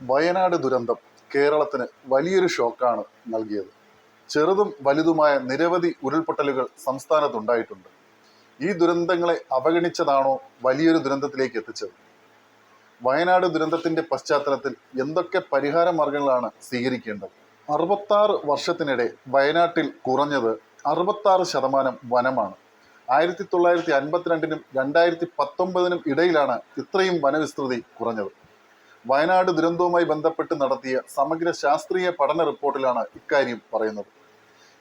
വയനാട് ദുരന്തം കേരളത്തിന് വലിയൊരു ഷോക്കാണ് നൽകിയത്. ചെറുതും വലുതുമായ നിരവധി ഉരുൾപൊട്ടലുകൾ സംസ്ഥാനത്തുണ്ടായിട്ടുണ്ട്. ഈ ദുരന്തങ്ങളെ അവഗണിച്ചതാണോ വലിയൊരു ദുരന്തത്തിലേക്ക് എത്തിച്ചത്? വയനാട് ദുരന്തത്തിന്റെ പശ്ചാത്തലത്തിൽ എന്തൊക്കെ പരിഹാര മാർഗങ്ങളാണ് സ്വീകരിക്കേണ്ടത്? 66 വർഷത്തിനിടെ വയനാട്ടിൽ കുറഞ്ഞത് 66% വനമാണ്. 1952-നും 2019-നും ഇടയിലാണ് ഇത്രയും വനവിസ്തൃതി കുറഞ്ഞത്. വയനാട് ദുരന്തവുമായി ബന്ധപ്പെട്ട് നടത്തിയ സമഗ്ര ശാസ്ത്രീയ പഠന റിപ്പോർട്ടിലാണ് ഇക്കാര്യം പറയുന്നത്.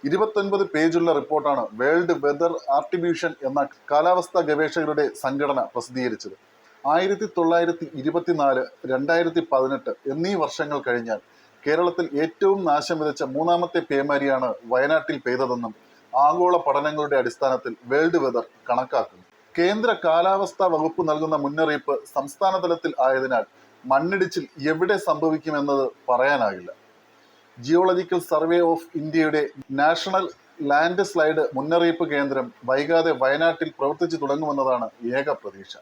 29 പേജുള്ള റിപ്പോർട്ടാണ് വേൾഡ് വെതർ ആട്രിബ്യൂഷൻ എന്ന കാലാവസ്ഥാ ഗവേഷകരുടെ സംഘടന പ്രസിദ്ധീകരിച്ചത്. 1924, 2018 എന്നീ വർഷങ്ങൾ കഴിഞ്ഞാൽ കേരളത്തിൽ ഏറ്റവും നാശം വിതച്ച മൂന്നാമത്തെ പേമാരിയാണ് വയനാട്ടിൽ പെയ്തതെന്നും ആഗോള പഠനങ്ങളുടെ അടിസ്ഥാനത്തിൽ വേൾഡ് വെതർ കണക്കാക്കുന്നു. കേന്ദ്ര കാലാവസ്ഥാ വകുപ്പ് നൽകുന്ന മുന്നറിയിപ്പ് സംസ്ഥാന തലത്തിൽ ആയതിനാൽ മണ്ണിടിച്ചിൽ എവിടെ സംഭവിക്കുമെന്നത് പറയാനാകില്ല. ജിയോളജിക്കൽ സർവേ ഓഫ് ഇന്ത്യയുടെ നാഷണൽ ലാൻഡ് സ്ലൈഡ് മുന്നറിയിപ്പ് കേന്ദ്രം വൈകാതെ വയനാട്ടിൽ പ്രവർത്തിച്ചു തുടങ്ങുമെന്നതാണ് ഏക പ്രതീക്ഷ.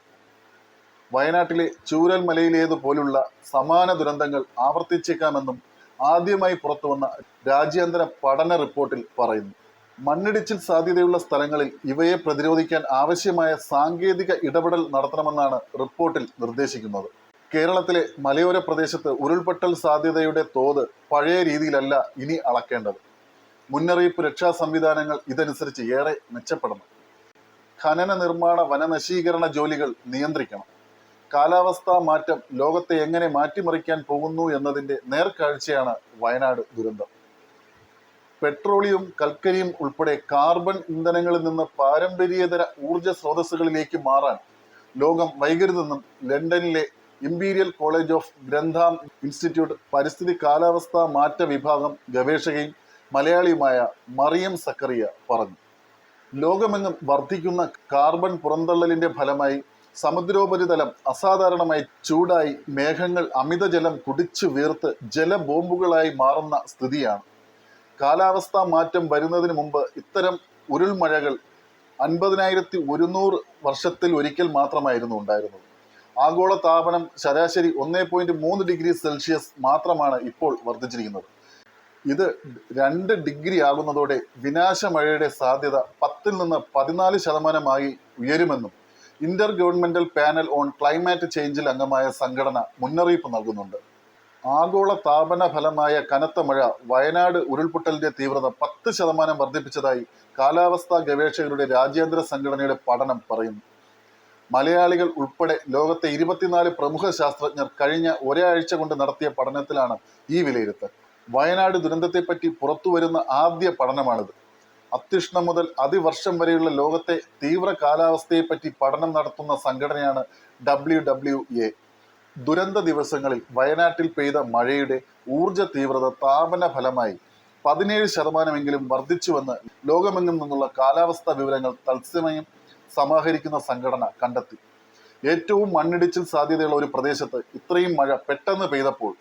വയനാട്ടിലെ ചൂരൽമലയിലേതുപോലുള്ള സമാന ദുരന്തങ്ങൾ ആവർത്തിച്ചേക്കാമെന്നും ആദ്യമായി പുറത്തുവന്ന രാജ്യാന്തര പഠന റിപ്പോർട്ടിൽ പറയുന്നു. മണ്ണിടിച്ചിൽ സാധ്യതയുള്ള സ്ഥലങ്ങളിൽ ഇവയെ പ്രതിരോധിക്കാൻ ആവശ്യമായ സാങ്കേതിക ഇടപെടൽ നടത്തണമെന്നാണ് റിപ്പോർട്ടിൽ നിർദ്ദേശിക്കുന്നത്. കേരളത്തിലെ മലയോര പ്രദേശത്ത് ഉരുൾപൊട്ടൽ സാധ്യതയുടെ തോത് പഴയ രീതിയിലല്ല ഇനി അളക്കേണ്ടത്. മുന്നറിയിപ്പ് രക്ഷാ സംവിധാനങ്ങൾ ഇതനുസരിച്ച് ഏറെ മെച്ചപ്പെടണം. ഖനന നിർമ്മാണ വനനശീകരണ ജോലികൾ നിയന്ത്രിക്കണം. കാലാവസ്ഥാ മാറ്റം ലോകത്തെ എങ്ങനെ മാറ്റിമറിക്കാൻ പോകുന്നു എന്നതിൻ്റെ നേർക്കാഴ്ചയാണ് വയനാട് ദുരന്തം. പെട്രോളിയം, കൽക്കരിയും ഉൾപ്പെടെ കാർബൺ ഇന്ധനങ്ങളിൽ നിന്ന് പാരമ്പര്യേതര ഊർജ സ്രോതസ്സുകളിലേക്ക് മാറാൻ ലോകം വൈകരുതെന്നും ലണ്ടനിലെ ഇംപീരിയൽ കോളേജ് ഓഫ് ഗ്രന്ഥാം ഇൻസ്റ്റിറ്റ്യൂട്ട് പരിസ്ഥിതി കാലാവസ്ഥാ മാറ്റ വിഭാഗം ഗവേഷകയും മലയാളിയുമായ മറിയം സക്കറിയ പറഞ്ഞു. ലോകമെങ്ങും വർദ്ധിക്കുന്ന കാർബൺ പുറന്തള്ളലിന്റെ ഫലമായി സമുദ്രോപരിതലം അസാധാരണമായി ചൂടായി മേഘങ്ങൾ അമിതജലം കുടിച്ചു വീർത്ത് ജലബോംബുകളായി മാറുന്ന സ്ഥിതിയാണ്. കാലാവസ്ഥാ മാറ്റം വരുന്നതിന് മുമ്പ് ഇത്തരം ഉരുൾമഴകൾ 50,100 വർഷത്തിൽ ഒരിക്കൽ മാത്രമായിരുന്നു ഉണ്ടായിരുന്നത്. ആഗോള താപനം ശരാശരി 1.3 ഡിഗ്രി സെൽഷ്യസ് മാത്രമാണ് ഇപ്പോൾ വർദ്ധിച്ചിരിക്കുന്നത്. ഇത് 2 ഡിഗ്രി ആകുന്നതോടെ വിനാശമഴയുടെ സാധ്യത 10 നിന്ന് 14% ഉയരുമെന്നും intergovernmental panel on climate ചേഞ്ചിൽ അംഗമായ സംഘടന മുന്നറിയിപ്പ് നൽകുന്നുണ്ട്. ആഗോള താപന ഫലമായ കനത്ത മഴ വയനാട് ഉരുൾപൊട്ടലിന്റെ തീവ്രത 10% വർദ്ധിപ്പിച്ചതായി കാലാവസ്ഥാ ഗവേഷകരുടെ രാജ്യാന്തര സംഘടനയുടെ പഠനം പറയുന്നു. മലയാളികൾ ഉൾപ്പെടെ ലോകത്തെ 24 പ്രമുഖ ശാസ്ത്രജ്ഞർ കഴിഞ്ഞ ഒരാഴ്ച കൊണ്ട് നടത്തിയ പഠനത്തിലാണ് ഈ വിലയിരുത്തൽ. വയനാട് ദുരന്തത്തെപ്പറ്റി പുറത്തുവരുന്ന ആദ്യ പഠനമാണിത്. അത്യുഷ്ണം മുതൽ അതിവർഷം വരെയുള്ള ലോകത്തെ തീവ്ര കാലാവസ്ഥയെപ്പറ്റി പഠനം നടത്തുന്ന സംഘടനയാണ് WWA. ദുരന്ത ദിവസങ്ങളിൽ വയനാട്ടിൽ പെയ്ത മഴയുടെ ഊർജ തീവ്രത താപന ഫലമായി 17% വർദ്ധിച്ചുവെന്ന് ലോകമെങ്ങും നിന്നുള്ള കാലാവസ്ഥാ വിവരങ്ങൾ തത്സമയം സമാഹരിക്കുന്ന സംഘടന കണ്ടെത്തി. ഏറ്റവും മണ്ണിടിച്ചിൽ സാധ്യതയുള്ള ഒരു പ്രദേശത്ത് ഇത്രയും മഴ പെട്ടെന്ന് പെയ്തപ്പോൾ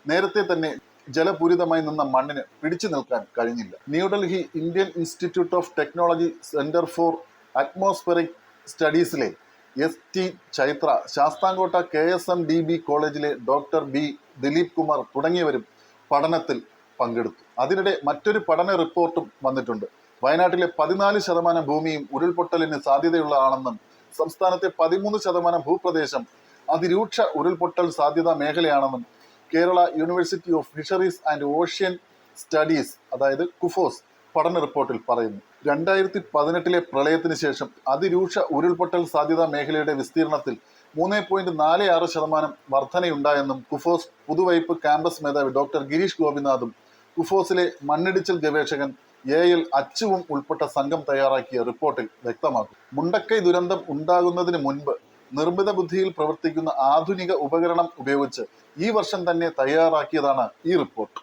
നേരത്തെ തന്നെ ജലപൂരിതമായി നിന്ന മണ്ണിന് പിടിച്ചു നിൽക്കാൻ കഴിഞ്ഞില്ല. New Delhi Indian institute of technology centre for atmospheric സ്റ്റഡീസിലെ ST ചൈത്ര, ശാസ്താംകോട്ട KSMDB കോളേജിലെ ഡോക്ടർ B ദിലീപ് കുമാർ തുടങ്ങിയവരും പഠനത്തിൽ പങ്കെടുത്തു. അതിനിടെ മറ്റൊരു പഠന റിപ്പോർട്ടും വന്നിട്ടുണ്ട്. വയനാട്ടിലെ 14% ഭൂമിയും ഉരുൾപൊട്ടലിന് സാധ്യതയുള്ളതാണെന്നും സംസ്ഥാനത്തെ 13% ഭൂപ്രദേശം അതിരൂക്ഷ ഉരുൾപൊട്ടൽ സാധ്യതാ മേഖലയാണെന്നും Kerala university of fisheries and ocean studies അതായത് കുഫോസ് പഠന റിപ്പോർട്ടിൽ പറയുന്നു. 2018 പ്രളയത്തിന് ശേഷം അതിരൂക്ഷ ഉരുൾപൊട്ടൽ സാധ്യതാ മേഖലയുടെ വിസ്തീർണത്തിൽ 3.46% വർധനയുണ്ടായെന്നും കുഫോസ് പുതുവൈപ്പ് ക്യാമ്പസ് മേധാവി ഡോക്ടർ ഗിരീഷ് ഗോപിനാഥും കുഫോസിലെ മണ്ണിടിച്ചിൽ ഗവേഷകൻ AL അച്ചുവും ഉൾപ്പെട്ട സംഘം തയ്യാറാക്കിയ റിപ്പോർട്ടിൽ വ്യക്തമാക്കും. മുണ്ടക്കൈ ദുരന്തം ഉണ്ടാകുന്നതിന് മുൻപ് നിർമ്മിത ബുദ്ധിയിൽ പ്രവർത്തിക്കുന്ന ആധുനിക ഉപകരണം ഉപയോഗിച്ച് ഈ വർഷം തന്നെ തയ്യാറാക്കിയതാണ് ഈ റിപ്പോർട്ട്.